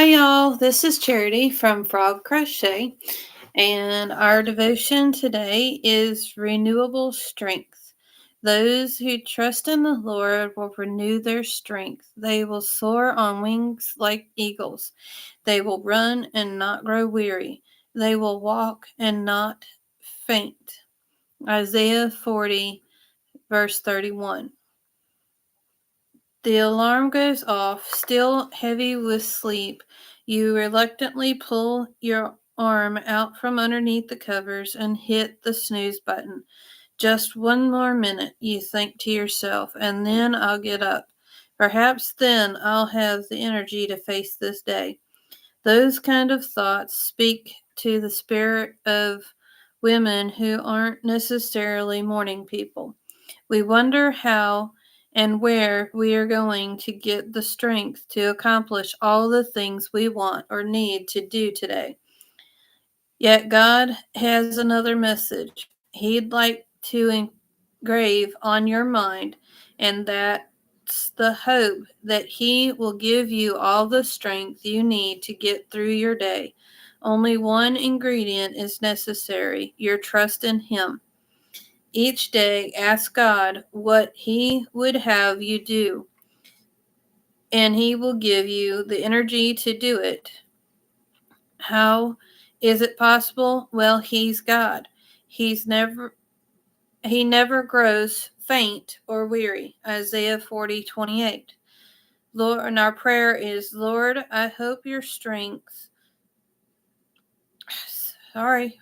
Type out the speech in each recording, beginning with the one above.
Hi, y'all. This is Charity from Frog Crochet, and our devotion today is Renewable Strength. Those who trust in the Lord will renew their strength. They will soar on wings like eagles. They will run and not grow weary. They will walk and not faint. Isaiah 40, verse 31. The alarm goes off, still heavy with sleep. You reluctantly pull your arm out from underneath the covers and hit the snooze button. Just one more minute, you think to yourself, and then I'll get up. Perhaps then I'll have the energy to face this day. Those kind of thoughts speak to the spirit of women who aren't necessarily morning people. We wonder how and where we are going to get the strength to accomplish all the things we want or need to do today. Yet God has another message He'd like to engrave on your mind, and that's the hope that He will give you all the strength you need to get through your day. Only one ingredient is necessary your trust in Him. Each day, ask God what He would have you do, and He will give you the energy to do it. How is it possible? Well, He's God. He's never He never grows faint or weary. Isaiah 40:28. Lord, and our prayer is, Lord, I hope your strength. Sorry.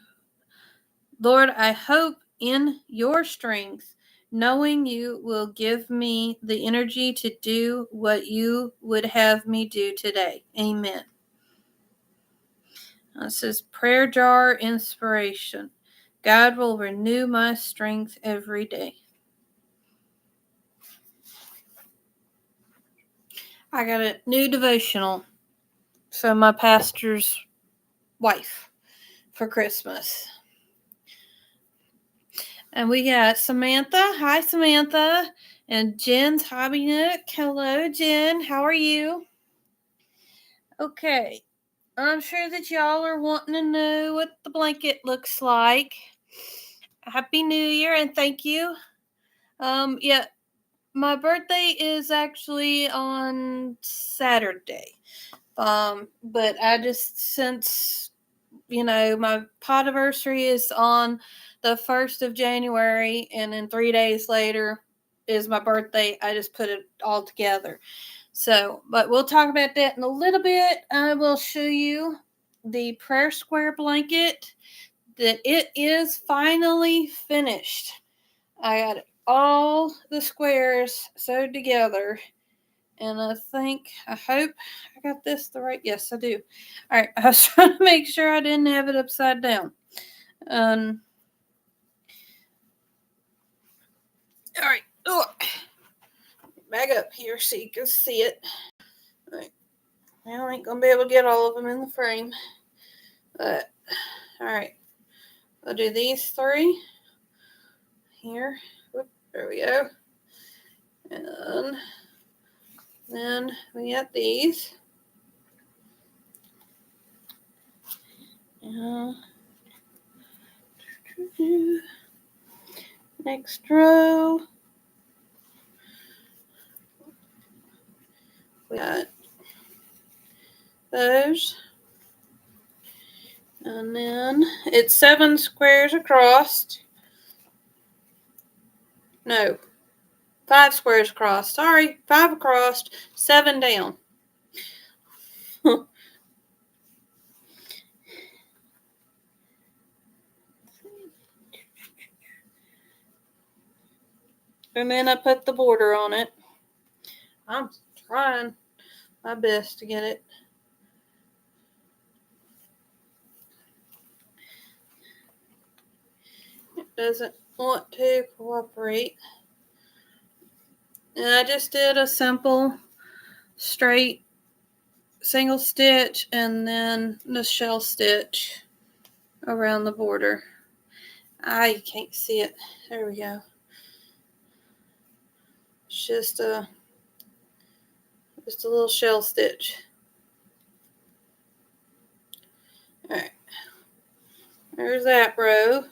Lord, I hope in your strength, knowing you will give me the energy to do what you would have me do today. Amen. This is Prayer Jar Inspiration. God will renew my strength every day. I got a new devotional from my pastor's wife for Christmas. And we got Samantha. Hi, Samantha. And Jen's Hobby Nook. Hello, Jen. How are you? Okay. I'm sure that y'all are wanting to know what the blanket looks like. Happy New Year and thank you. Yeah, my birthday is actually on Saturday. But I just, since, my Podiversary is on the 1st of January, and then 3 days later is my birthday, I just put it all together. So, but we'll talk about that in a little bit. I will show you the prayer square blanket that it is finally finished. I got all the squares sewed together. And I hope I got this the right, yes, I do. All right, I was trying to make sure I didn't have it upside down. All right, back up here so you can see it. All right, now I ain't going to be able to get all of them in the frame. But, all right, I'll do these 3 here. Whoop, there we go. And then we got these. Next row. We got those. And then it's 7 squares across. No, 5 squares across. Sorry, 5 across, 7 down. And then I put the border on it. I'm trying my best to get it. It doesn't want to cooperate. And I just did a simple straight single stitch and then the shell stitch around the border. You can't see it. There we go. It's just a little shell stitch. Alright. There's that row.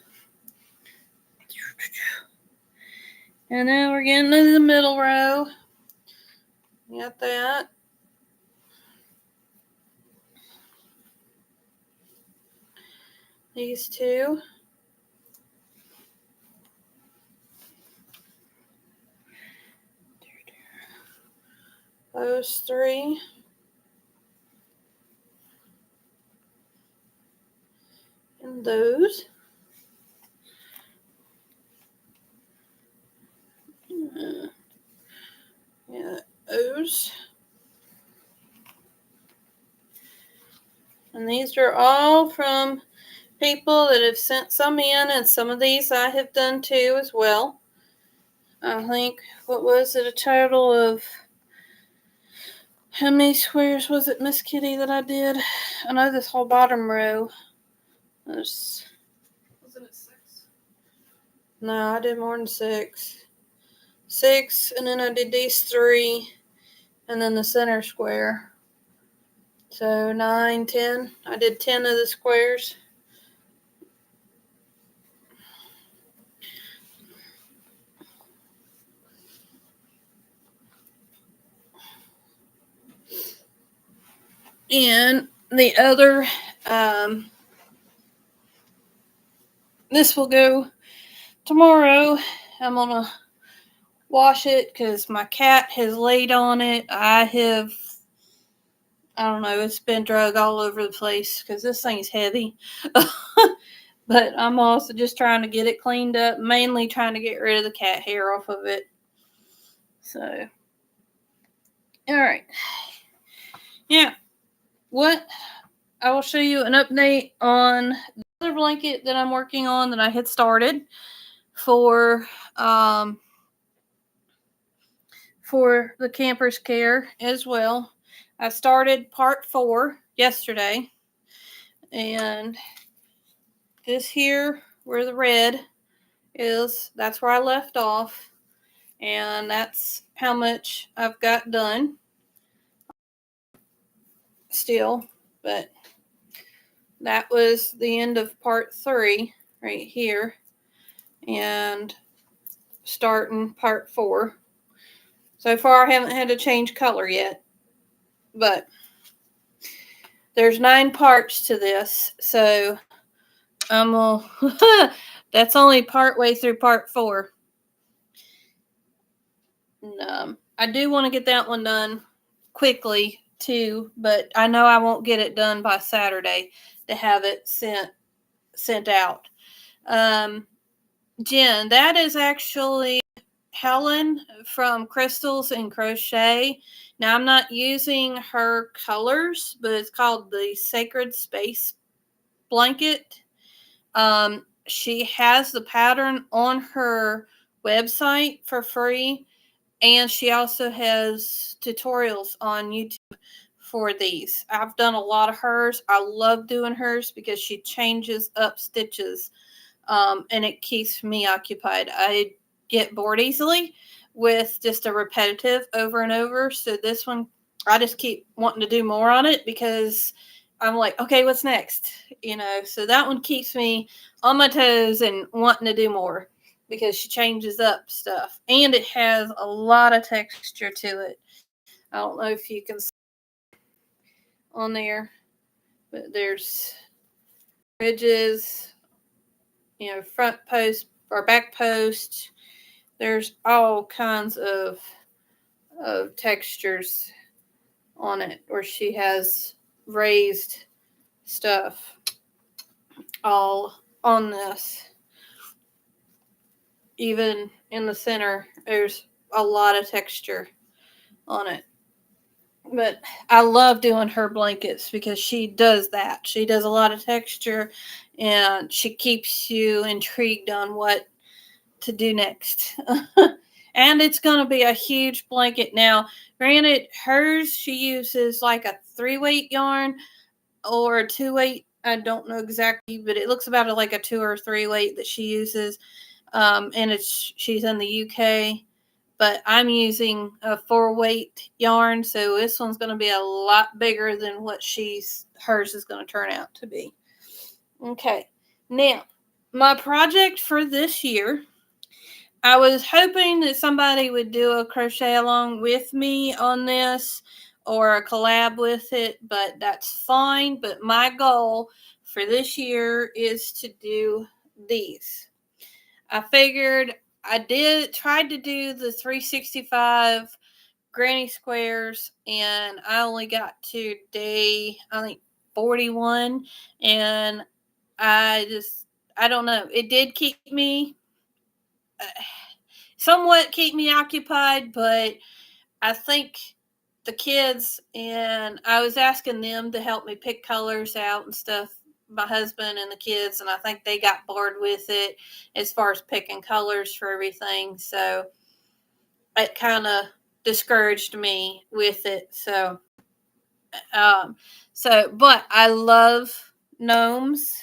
And now we're getting to the middle row. Got that. These two. Those three. And those. Yeah, those. And these are all from people that have sent some in, and some of these I have done too as well. I think, what was it, a total of, how many squares was it, Miss Kitty, that I did? I know this whole bottom row was it 6? No, I did more than 6. 6, and then I did these 3, and then the center square. So 9, 10. I did 10 of the squares. And the other, this will go tomorrow. I'm going to wash it because my cat has laid on it. I don't know, it's been drug all over the place because this thing's heavy. But I'm also just trying to get it cleaned up, mainly trying to get rid of the cat hair off of it. So, all right. Yeah. What? I will show you an update on the other blanket that I'm working on that I had started for the Camper's Care as well. I started part 4 yesterday, and this here where the red is, that's where I left off, and that's how much I've got done still. But that was the end of part 3 right here, and starting part 4. So far I haven't had to change color yet, but there's 9 parts to this, so I'm gonna that's only part way through part 4. And, I do want to get that one done quickly too, but I know I won't get it done by Saturday to have it sent out. Jen, that is actually Helen from Crystals and Crochet. Now, I'm not using her colors, but it's called the Sacred Space Blanket. She has the pattern on her website for free, and she also has tutorials on YouTube for these. I've done a lot of hers. I love doing hers because she changes up stitches, and it keeps me occupied. I get bored easily with just a repetitive over and over. So this one, I just keep wanting to do more on it because I'm like, okay, what's next? So that one keeps me on my toes and wanting to do more because she changes up stuff. And it has a lot of texture to it. I don't know if you can see on there, but there's ridges, front post or back post. There's all kinds of textures on it where she has raised stuff all on this. Even in the center, there's a lot of texture on it. But I love doing her blankets because she does that. She does a lot of texture, and she keeps you intrigued on what to do next. And it's going to be a huge blanket. Now, granted, hers, she uses like a 3-weight yarn or a 2-weight. I don't know exactly, but it looks about like a 2 or 3-weight that she uses. And she's in the UK, but I'm using a 4-weight yarn. So this one's going to be a lot bigger than what hers is going to turn out to be. Okay. Now, my project for this year, I was hoping that somebody would do a crochet along with me on this or a collab with it, but that's fine. But my goal for this year is to do these. I figured tried to do the 365 granny squares, and I only got to day, I think, 41, and I don't know. It did somewhat keep me occupied, but I think the kids, and I was asking them to help me pick colors out and stuff, my husband and the kids, and I think they got bored with it as far as picking colors for everything. So it kind of discouraged me with it. Um, but I love gnomes.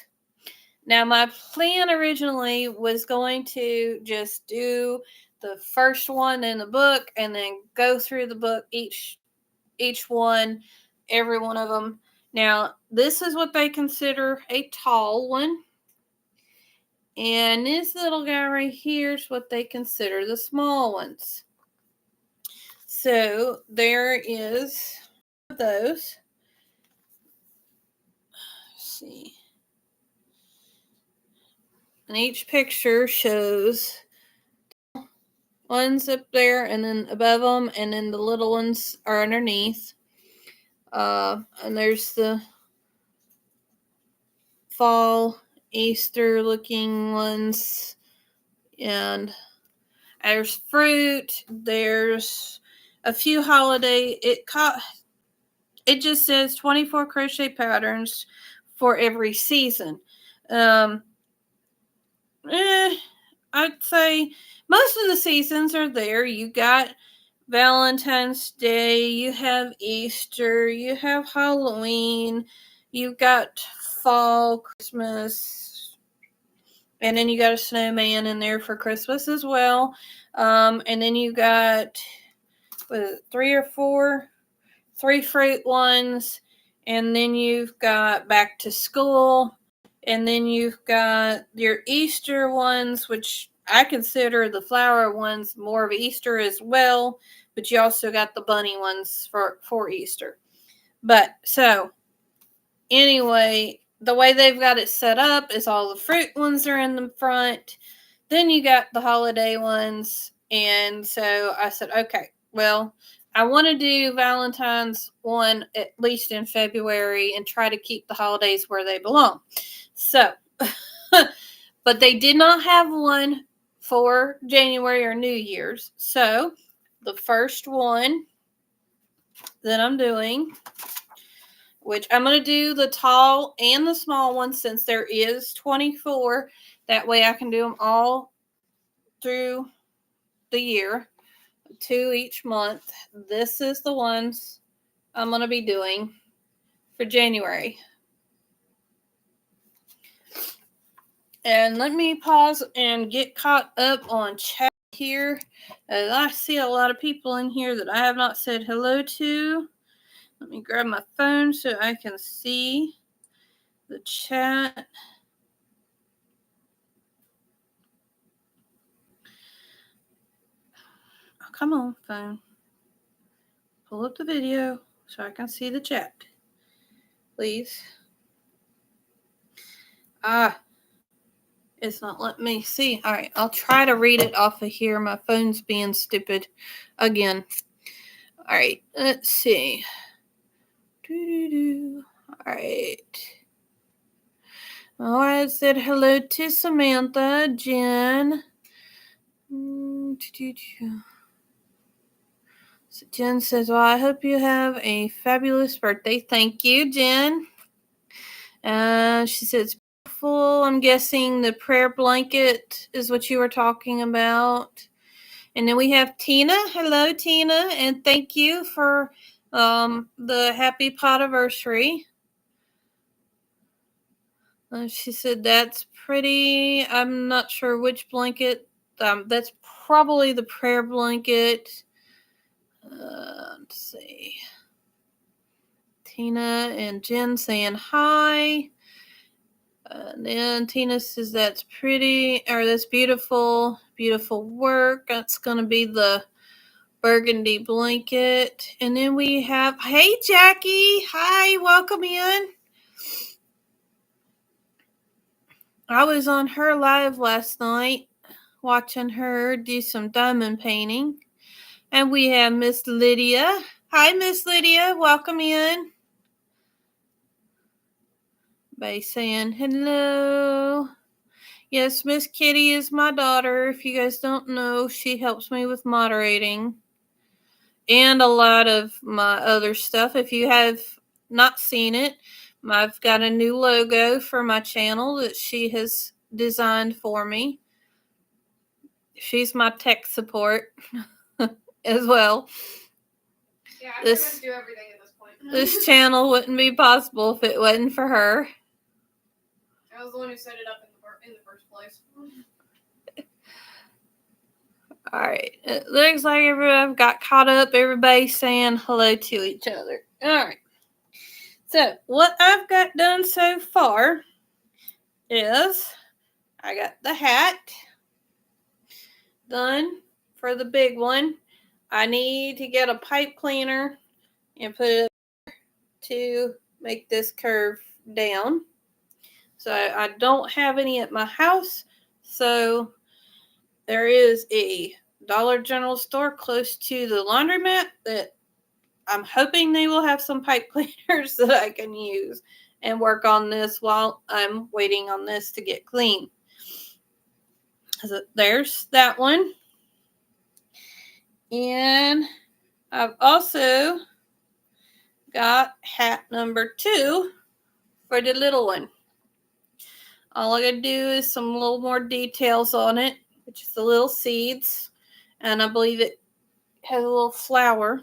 Now, my plan originally was going to just do the first one in the book and then go through the book, each one, every one of them. Now, this is what they consider a tall one. And this little guy right here is what they consider the small ones. So there is those. Let's see. And each picture shows ones up there and then above them, and then the little ones are underneath. And there's the fall Easter looking ones, and there's fruit, there's a few holiday. It just says 24 crochet patterns for every season. um I'd say most of the seasons are there. You got Valentine's Day, you have Easter, you have Halloween, you got fall, Christmas, and then you got a snowman in there for Christmas as well. And then you got three fruit ones, and then you've got back to school, and then you've got your Easter ones, which I consider the flower ones more of Easter as well, but you also got the bunny ones for Easter. But so anyway, the way they've got it set up is all the fruit ones are in the front. Then you got the holiday ones. And so I said, okay, well, I want to do Valentine's one at least in February and try to keep the holidays where they belong. So, but they did not have one for January or New Year's. So the first one that I'm doing, which I'm going to do the tall and the small one since there is 24. That way I can do them all through the year, 2 each month. This is the ones I'm going to be doing for January. And let me pause and get caught up on chat here. I see a lot of people in here that I have not said hello to. Let me grab my phone so I can see the chat. Oh, come on, phone. Pull up the video so I can see the chat. Please. It's not letting me see. All right, I'll try to read it off of here. My phone's being stupid again. All right, let's see. All right. Oh, I said hello to Samantha, Jen. So Jen says, well, I hope you have a fabulous birthday. Thank you, Jen. She says, beautiful. I'm guessing the prayer blanket is what you were talking about. And then we have Tina. Hello, Tina. And thank you for the happy podiversary. She said, that's pretty. I'm not sure which blanket. That's probably the prayer blanket. Let's see. Tina and Jen saying hi. And then Tina says that's pretty, or that's beautiful, beautiful work. That's going to be the burgundy blanket. And then we have, hey Jackie, hi, welcome in. I was on her live last night watching her do some diamond painting. And we have Miss Lydia. Hi, Miss Lydia, welcome in. By saying hello. Yes, Miss Kitty is my daughter. If you guys don't know, she helps me with moderating and a lot of my other stuff. If you have not seen it, I've got a new logo for my channel that she has designed for me. She's my tech support as well. Yeah, I pretty much do everything at this point. This channel wouldn't be possible if it wasn't for her. I was the one who set it up in the first place. Alright, it looks like everyone got caught up. Everybody's saying hello to each other. Alright. So, what I've got done so far is I got the hat done for the big one. I need to get a pipe cleaner and put it to make this curve down. So, I don't have any at my house. So, there is a Dollar General store close to the laundromat that I'm hoping they will have some pipe cleaners that I can use and work on this while I'm waiting on this to get clean. So there's that one. And I've also got hat number 2 for the little one. All I gotta do is some little more details on it, which is the little seeds. And I believe it has a little flower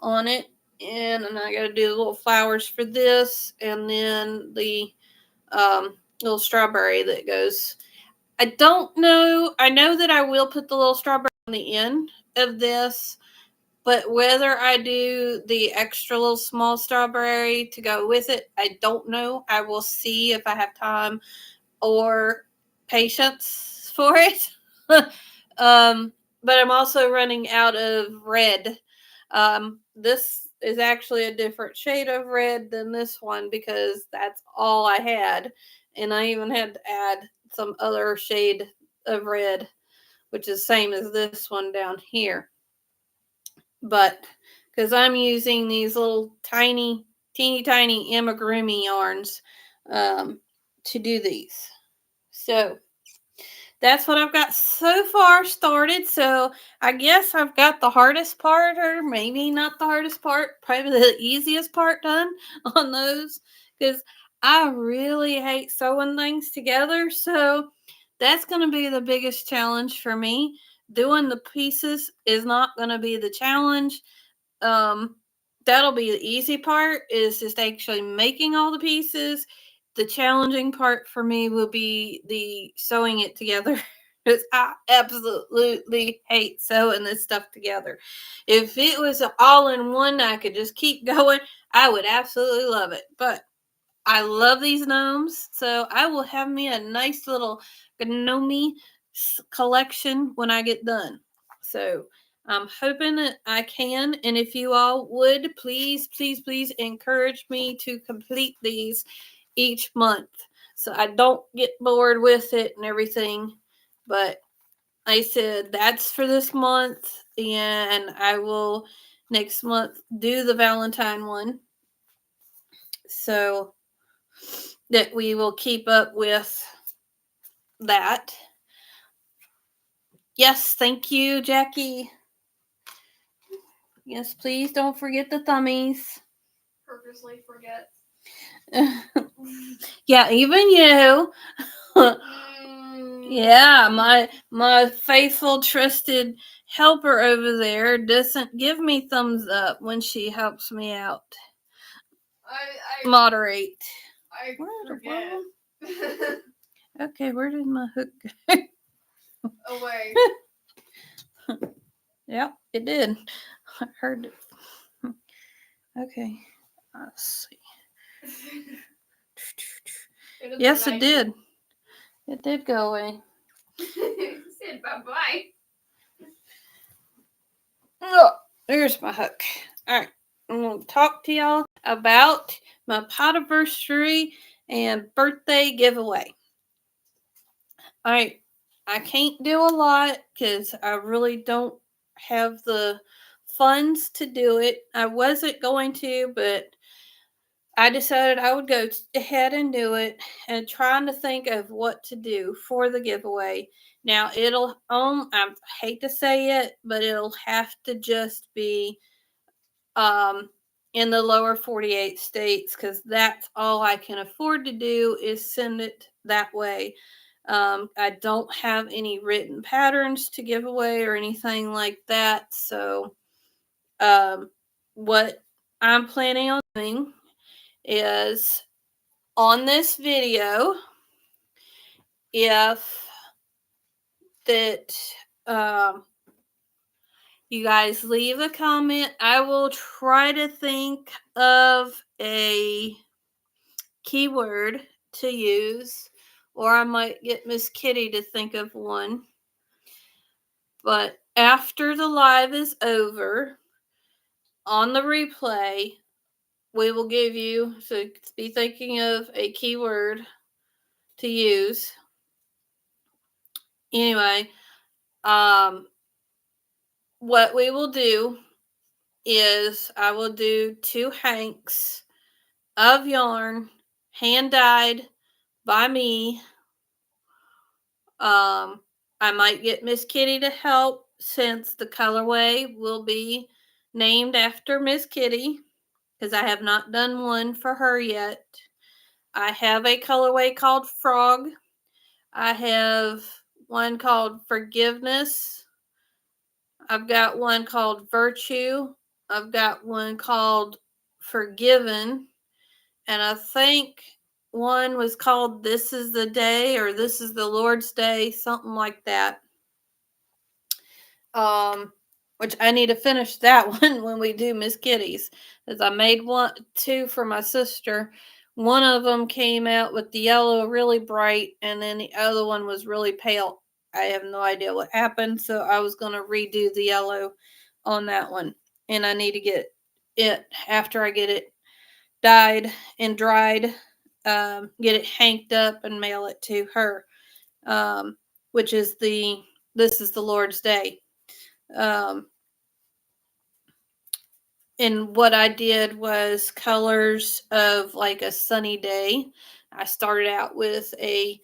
on it. And I gotta do the little flowers for this, and then the little strawberry that goes. I don't know. I know that I will put the little strawberry on the end of this, but whether I do the extra little small strawberry to go with it, I don't know. I will see if I have time or patience for it. But I'm also running out of red. This is actually a different shade of red than this one because that's all I had. And I even had to add some other shade of red, which is the same as this one down here. But because I'm using these little teeny tiny amigurumi yarns to do these. So that's what I've got so far started. So I guess I've got the hardest part, or maybe not the hardest part, probably the easiest part done on those, because I really hate sewing things together. So that's going to be the biggest challenge for me. Doing the pieces is not going to be the challenge. That'll be the easy part, is just actually making all the pieces. The challenging part for me will be the sewing it together, because I absolutely hate sewing this stuff together. If it was all in one, I could just keep going, I would absolutely love it. But I love these gnomes, so I will have me a nice little gnome collection when I get done. So I'm hoping that I can, and if you all would, please encourage me to complete these each month so I don't get bored with it and everything. But I said that's for this month, and I will next month do the Valentine one. So that we will keep up with that. Yes, thank you, Jackie. Yes, please don't forget the thummies. Purposely forget. Yeah, even you. Yeah, my faithful, trusted helper over there doesn't give me thumbs up when she helps me out. I moderate. I forget. Okay, where did my hook go? Away. Yeah, it did. I heard it. Okay, let's see. Yes, it did. It did go away. It said bye-bye. Oh, there's my hook. All right. I'm going to talk to y'all about my Podiversary and birthday giveaway. All right. I can't do a lot because I really don't have the funds to do it. I wasn't going to, but I decided I would go ahead and do it and trying to think of what to do for the giveaway. Now it'll I hate to say it, but it'll have to just be um in the lower 48 states because that's all I can afford to do is send it that way. I don't have any written patterns to give away or anything like that. So what I'm planning on doing is on this video, if that you guys leave a comment, I will try to think of a keyword to use, or I might get Miss Kitty to think of one. But after the live is over, on the replay, we will give you, so be thinking of a keyword to use. Anyway, what we will do is I will do 2 hanks of yarn, hand dyed by me. I might get Miss Kitty to help since the colorway will be named after Miss Kitty because I have not done one for her yet. I have a colorway called F.R.O.G. I have one called Forgiveness. I've got one called Virtue. I've got one called Forgiven. And I think one was called This is the Day or This is the Lord's Day, something like that. Which I need to finish that one when we do Miss Kitty's, because I made 2 for my sister. One of them came out with the yellow really bright, and then the other one was really pale. I have no idea what happened, so I was going to redo the yellow on that one. And I need to get it after I get it dyed and dried, get it hanked up and mail it to her, which is This is the Lord's Day. And what I did was colors of like a sunny day. I started out with a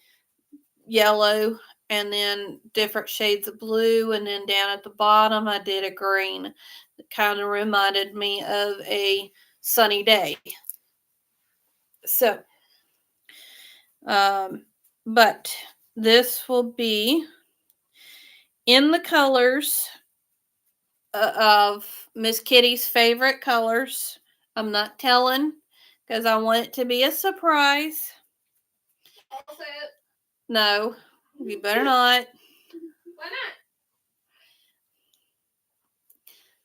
yellow and then different shades of blue, and then down at the bottom I did a green. It kind of reminded me of a sunny day. So but this will be in the colors of Miss Kitty's favorite colors. I'm not telling because I want it to be a surprise. I'll say it. No, you better not. Why not?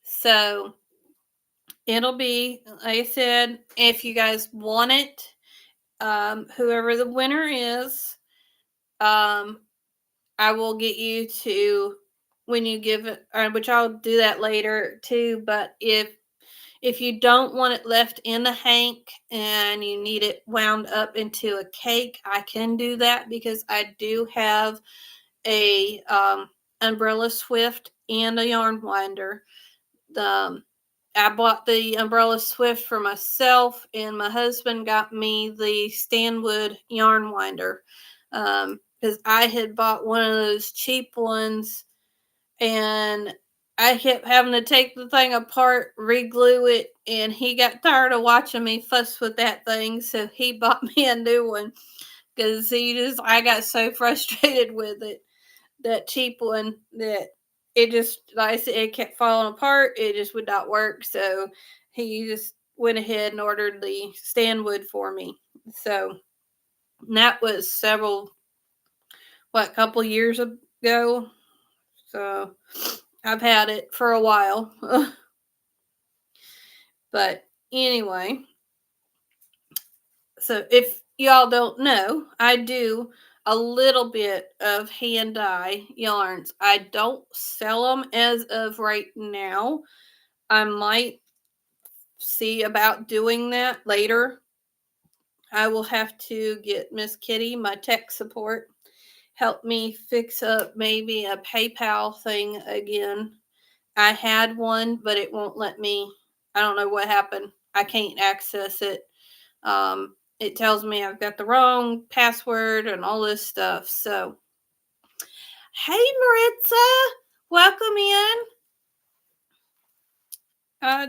So it'll be, like I said, if you guys want it, whoever the winner is, I will get you to, when you give it, which I'll do that later too. But if you don't want it left in the hank and you need it wound up into a cake, I can do that because I do have a umbrella swift and a yarn winder. I bought the umbrella swift for myself, and my husband got me the Stanwood yarn winder because I had bought one of those cheap ones, and I kept having to take the thing apart, re-glue it, and he got tired of watching me fuss with that thing, so he bought me a new one because I got so frustrated with it, that cheap one, that it just, like I said, it kept falling apart. It just would not work, so he just went ahead and ordered the Stanwood for me. So that was couple years ago. So I've had it for a while. But anyway, so if y'all don't know, I do a little bit of hand dye yarns. I don't sell them as of right now. I might see about doing that later. I will have to get Miss Kitty, my tech support, help me fix up maybe a PayPal thing again. I had one, but it won't let me. I don't know what happened. I can't access it. It tells me I've got the wrong password and all this stuff. So, hey, Maritza, welcome in.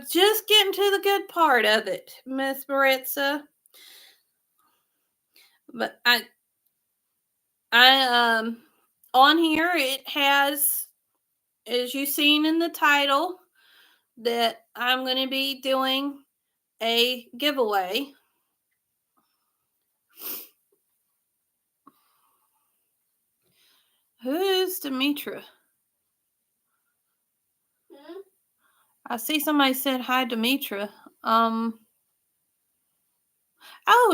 Just getting to the good part of it, Miss Maritza. But I on here it has, as you've seen in the title, that I'm going to be doing a giveaway. Who is Demetra? I see somebody said hi, Demetra. Oh,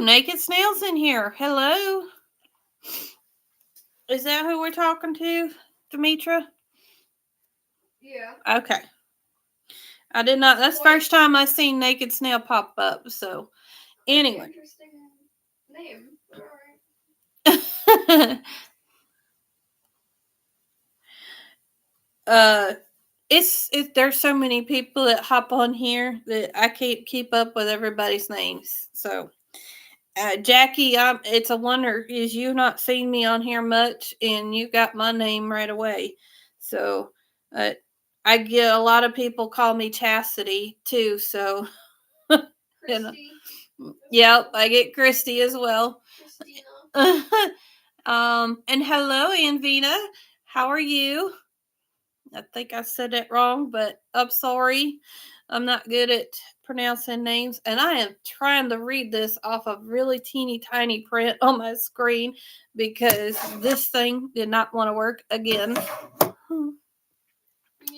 Naked Snail's in here. Hello. Is that who we're talking to, Demetra? Yeah. Okay. I did not. That's the first time I seen Naked Snail pop up. So, anyway. Interesting name. All right. It's there's so many people that hop on here that I can't keep up with everybody's names. So, Jackie, it's a wonder is you not seen me on here much, and you got my name right away. So, I get a lot of people call me Chastity too. So, you know, yep, I get Christy as well. And hello, Anvina. How are you? I think I said it wrong, but I'm sorry. I'm not good at pronouncing names, and I am trying to read this off of really teeny tiny print on my screen because this thing did not want to work again.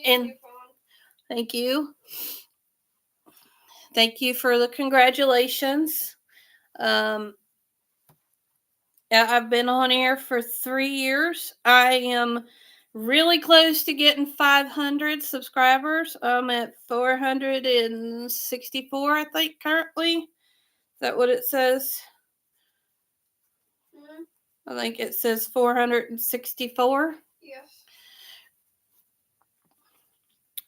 And thank you. Thank you for the congratulations. I've been on air for 3 years. I am really close to getting 500 subscribers. I'm at 464, I think, currently. Is that what it says? I think it says 464. Yes.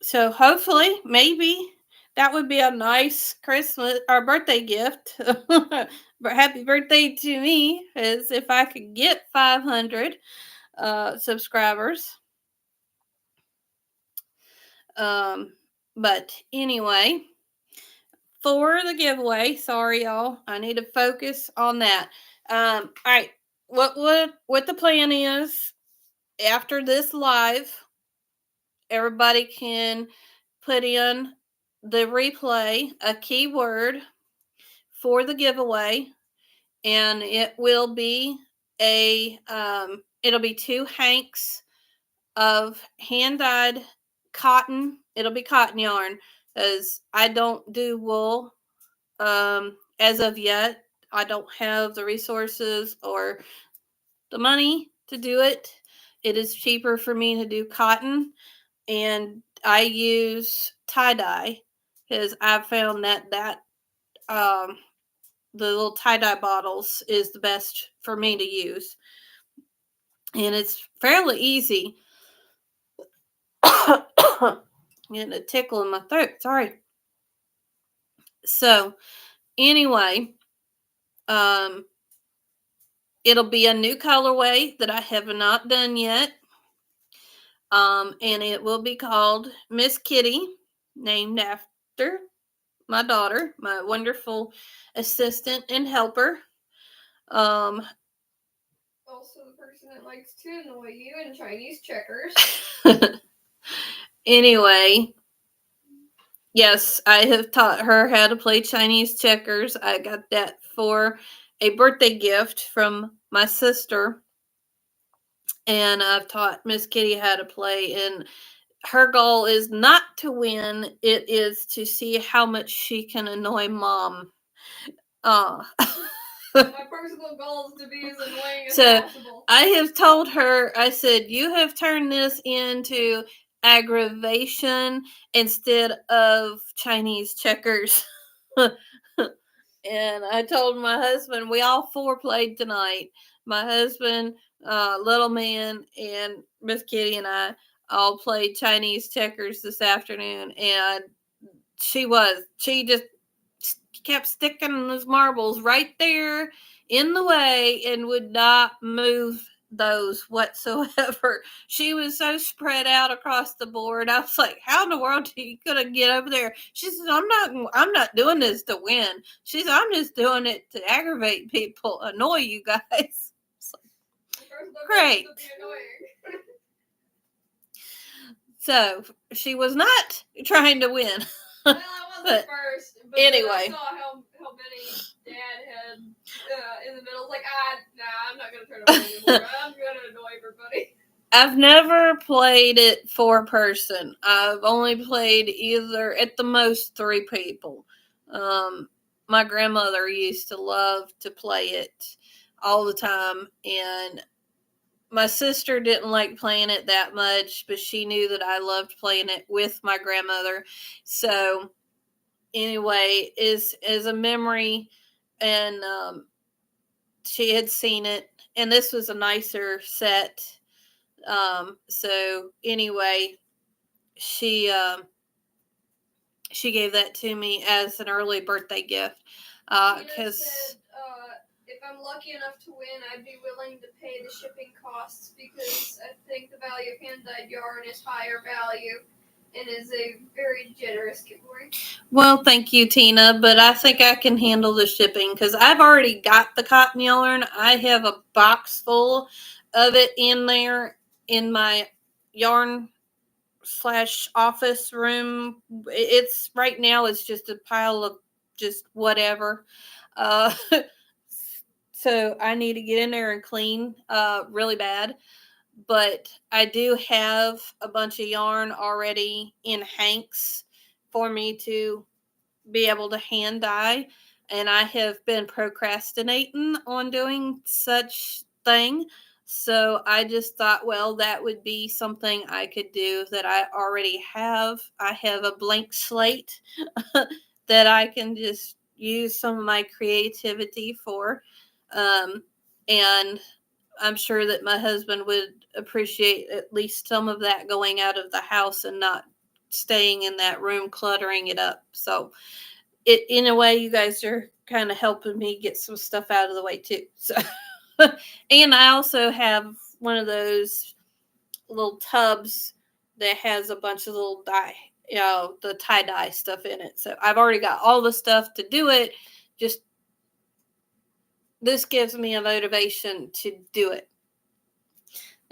So hopefully, maybe that would be a nice Christmas or birthday gift. But happy birthday to me, as if I could get 500 subscribers. But anyway, for the giveaway, sorry y'all, I need to focus on that. All right, what the plan is after this live, everybody can put in the replay a keyword for the giveaway, and it will be it'll be 2 hanks of hand dyed cotton. It'll be cotton yarn, as I don't do wool as of yet. I don't have the resources or the money to do it. It is cheaper for me to do cotton, and I use tie dye because I've found that the little tie dye bottles is the best for me to use, and it's fairly easy. Getting a tickle in my throat. Sorry. So anyway, it'll be a new colorway that I have not done yet. And it will be called Miss Kitty, named after my daughter, my wonderful assistant and helper. Also, the person that likes to annoy you in Chinese checkers. Anyway, yes, I have taught her how to play Chinese checkers. I got that for a birthday gift from my sister. And I've taught Miss Kitty how to play. And her goal is not to win, it is to see how much she can annoy mom. Uh, My personal goal is to be as annoying as possible. I have told her, I said, you have turned this into aggravation instead of Chinese checkers. And I told my husband, we all four played tonight. My husband, little man, and Miss Kitty and I all played Chinese checkers this afternoon. And she just kept sticking those marbles right there in the way and would not move those whatsoever. She was so spread out across the board. I was like, how in the world are you gonna get over there? She says, I'm not doing this to win. She said, I'm just doing it to aggravate people, annoy you guys. Great. So she was not trying to win. Well, I wasn't first. But anyway. I saw how many Dad had in the middle. Like, nah, I'm not going to turn away anymore. I'm going to annoy everybody. I've never played it 4-person. I've only played either, at the most, 3 people. My grandmother used to love to play it all the time, and my sister didn't like playing it that much, but she knew that I loved playing it with my grandmother. So anyway, is a memory, and she had seen it, and this was a nicer set. So anyway, she gave that to me as an early birthday gift. Because if I'm lucky enough to win, I'd be willing to pay the shipping costs because I think the value of hand-dyed yarn is higher value and is a very generous giveaway. Well, thank you, Tina, but I think I can handle the shipping because I've already got the cotton yarn. I have a box full of it in there in my yarn / office room. It's right now it's just a pile of just whatever. So I need to get in there and clean really bad. But I do have a bunch of yarn already in hanks for me to be able to hand dye, and I have been procrastinating on doing such thing. So I just thought, well, that would be something I could do that I already have. I have a blank slate that I can just use some of my creativity for. And I'm sure that my husband would appreciate at least some of that going out of the house and not staying in that room cluttering it up. So in a way, you guys are kind of helping me get some stuff out of the way too. So, and I also have one of those little tubs that has a bunch of little dye, the tie-dye stuff in it. So I've already got all the stuff to do it. Just this gives me a motivation to do it.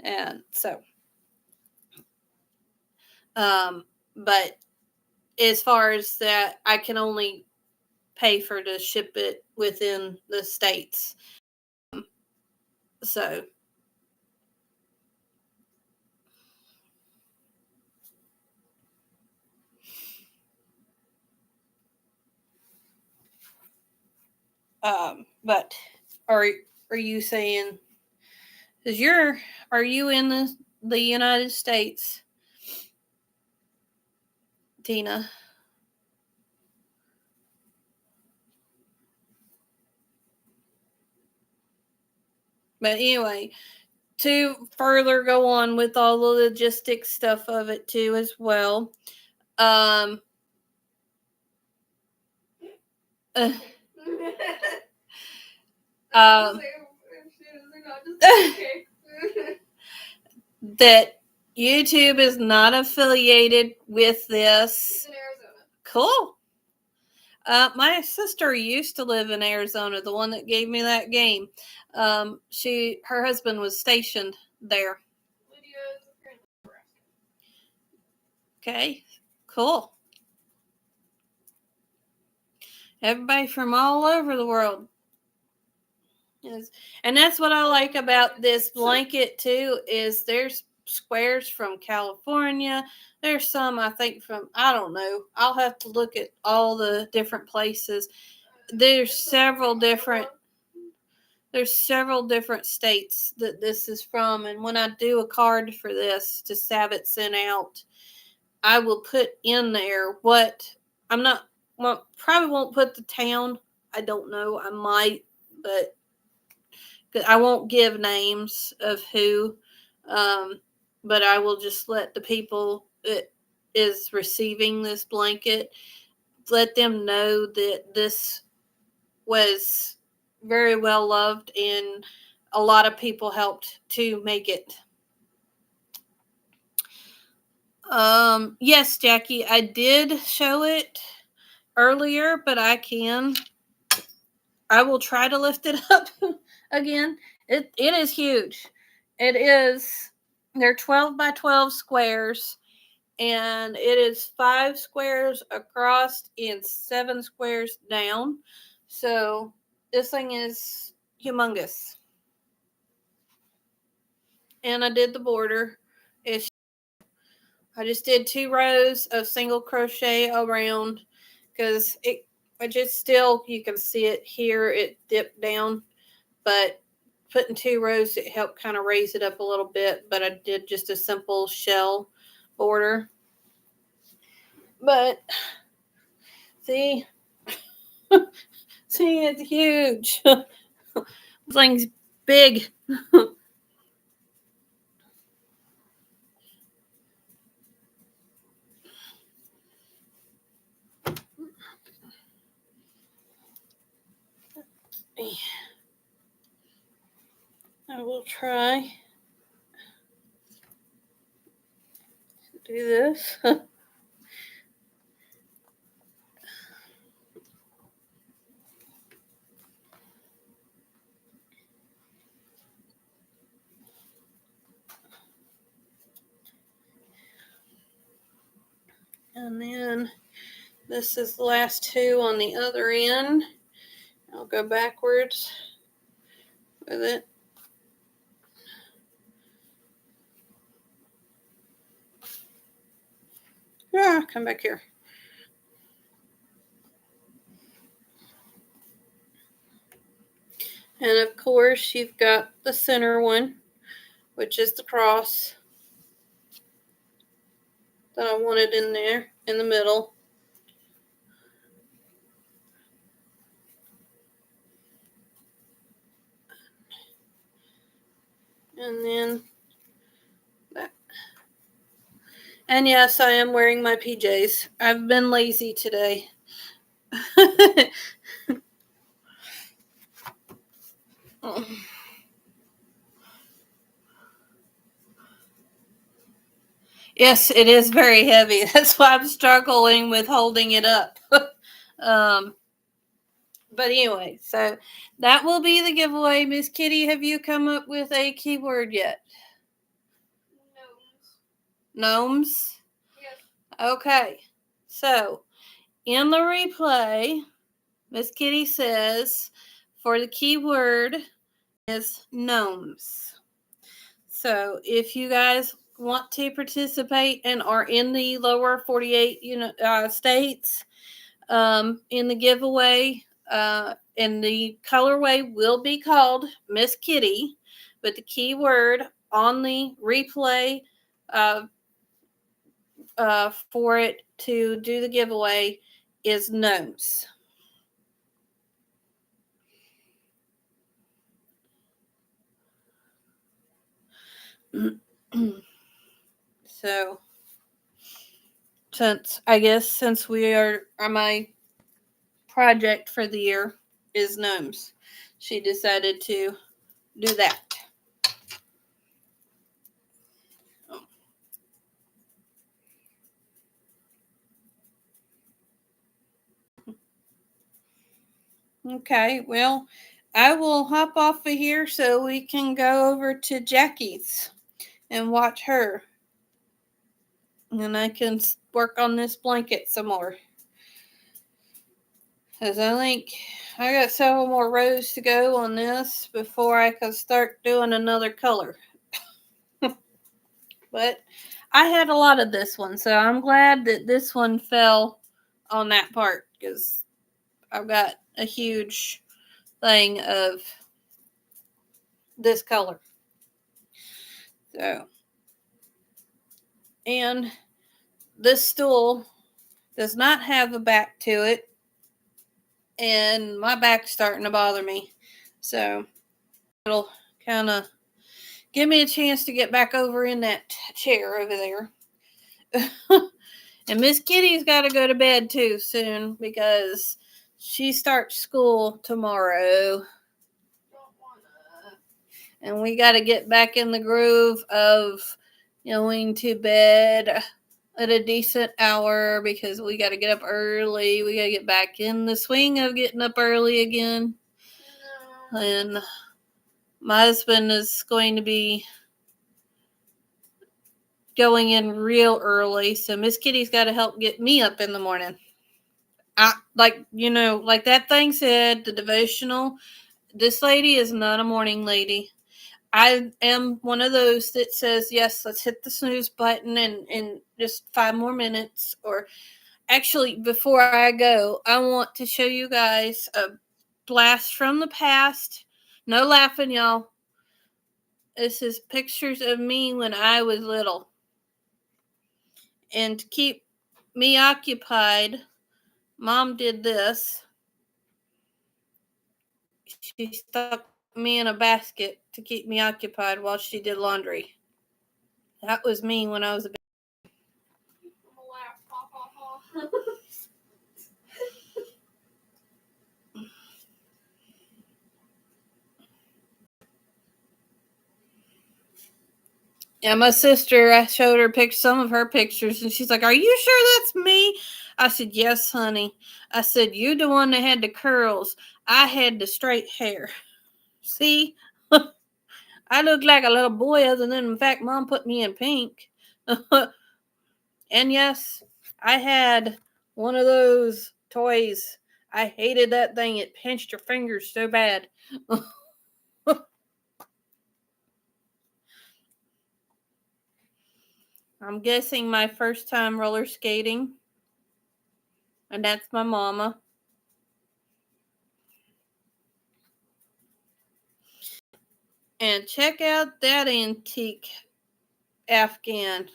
And so, but as far as that, I can only pay for to ship it within the states. So, but are you saying? Are you in the United States, Tina? But anyway, to further go on with all the logistics stuff of it too as well. Um, that YouTube is not affiliated with this. It's in Arizona. Cool. My sister used to live in Arizona, the one that gave me that game. Her husband was stationed there. Okay, cool. Everybody from all over the world. Yes. And that's what I like about this blanket too, is there's squares from California. There's some, I think, from, I don't know. I'll have to look at all the different places. There's several different. there's several different states that this is from, and when I do a card for this to have it sent out, I will put in there what I'm not. Well, probably won't put the town. I don't know. I might, but I won't give names of who. Um, but I will just let the people that is receiving this blanket, let them know that this was very well loved and a lot of people helped to make it. Yes, Jackie, I did show it earlier, but I will try to lift it up again. It is huge. It is, they're 12 by 12 squares, and it is 5 squares across and 7 squares down. So this thing is humongous. And I did the border. It's, I just did 2 rows of single crochet around because I just still, you can see it here, it dipped down, but putting 2 rows, it helped kind of raise it up a little bit, but I did just a simple shell border. But see, see, it's huge. This thing's big. I will try to do this. And then this is the last 2 on the other end. I'll go backwards with it. Come back here. And of course, you've got the center one, which is the cross that I wanted in there in the middle. And then that. And yes, I am wearing my PJs. I've been lazy today. Yes, it is very heavy. That's why I'm struggling with holding it up. But anyway, so that will be the giveaway. Miss Kitty, have you come up with a keyword yet? Gnomes? Yes. Okay. So, in the replay, Miss Kitty says for the keyword is gnomes. So, if you guys want to participate and are in the lower 48 states in the giveaway, and the colorway will be called Miss Kitty, but the keyword on the replay for it to do the giveaway is gnomes. So, since we are my project for the year is gnomes, she decided to do that. Okay, well, I will hop off of here so we can go over to Jackie's and watch her. And I can work on this blanket some more. Because I think I got several more rows to go on this before I can start doing another color. But I had a lot of this one, so I'm glad that this one fell on that part because I've got a huge thing of this color. So, and this stool does not have a back to it, and my back's starting to bother me. So, it'll kind of give me a chance to get back over in that chair over there. And Miss Kitty's got to go to bed too soon because she starts school tomorrow. And we got to get back in the groove of going to bed at a decent hour because we got to get up early. We got to get back in the swing of getting up early again. And my husband is going to be going in real early, so Miss Kitty's got to help get me up in the morning. Like that thing said, the devotional, this lady is not a morning lady. I am one of those that says, yes, let's hit the snooze button and just 5 more minutes. Or actually, before I go, I want to show you guys a blast from the past. No laughing, y'all. This is pictures of me when I was little. And to keep me occupied, Mom did this. She stuck me in a basket to keep me occupied while she did laundry. That was me when I was a baby. Yeah, my sister, I showed her some of her pictures, and she's like, "Are you sure that's me?" I said, "Yes, honey." I said, "You the one that had the curls. I had the straight hair. See? I look like a little boy, other than the fact Mom put me in pink." And yes, I had one of those toys. I hated that thing. It pinched your fingers so bad. I'm guessing my first time roller skating. And that's my mama. And check out that antique Afghan.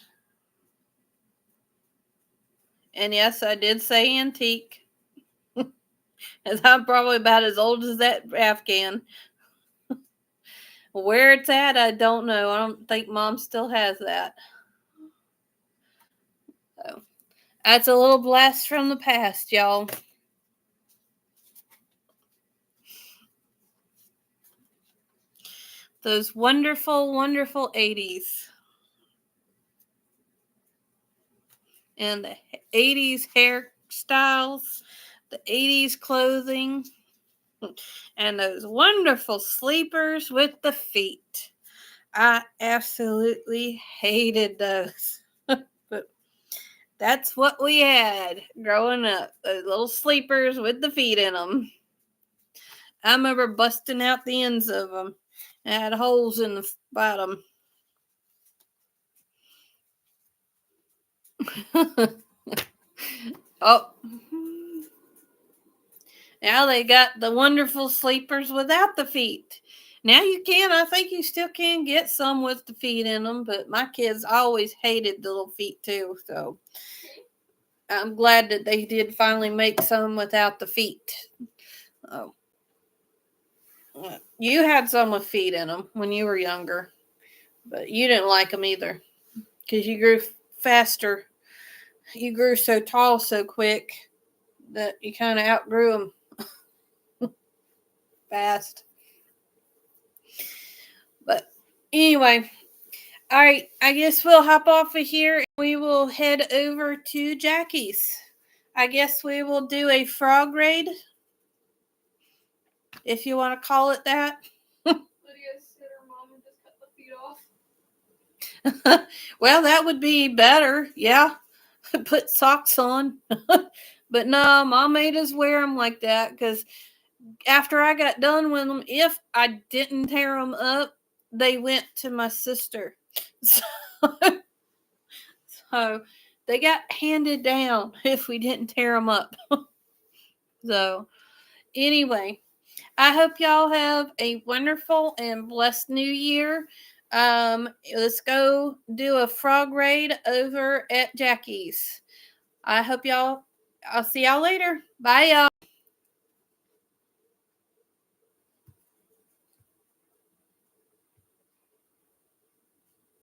And yes, I did say antique. As I'm probably about as old as that Afghan. Where it's at, I don't know. I don't think Mom still has that. So, that's a little blast from the past, y'all. Those wonderful, wonderful 80s. And the 80s hairstyles, the 80s clothing, and those wonderful sleepers with the feet. I absolutely hated those. But that's what we had growing up. Those little sleepers with the feet in them. I remember busting out the ends of them. It had holes in the bottom. Oh. Now they got the wonderful sleepers without the feet. Now I think you still can get some with the feet in them, but my kids always hated the little feet too. So I'm glad that they did finally make some without the feet. Oh. You had some with feet in them when you were younger, but you didn't like them either because you grew faster. You grew so tall so quick that you kind of outgrew them fast. But anyway, all right, I guess we'll hop off of here and we will head over to Jackie's. I guess we will do a frog raid, if you want to call it that. Lydia said her mom would just cut the feet off. Well, that would be better, yeah. Put socks on. But no, Mom made us wear them like that because after I got done with them, if I didn't tear them up, they went to my sister. So they got handed down if we didn't tear them up. So anyway, I hope y'all have a wonderful and blessed new year. Let's go do a frog raid over at Jackie's. I hope y'all, I'll see y'all later. Bye, y'all.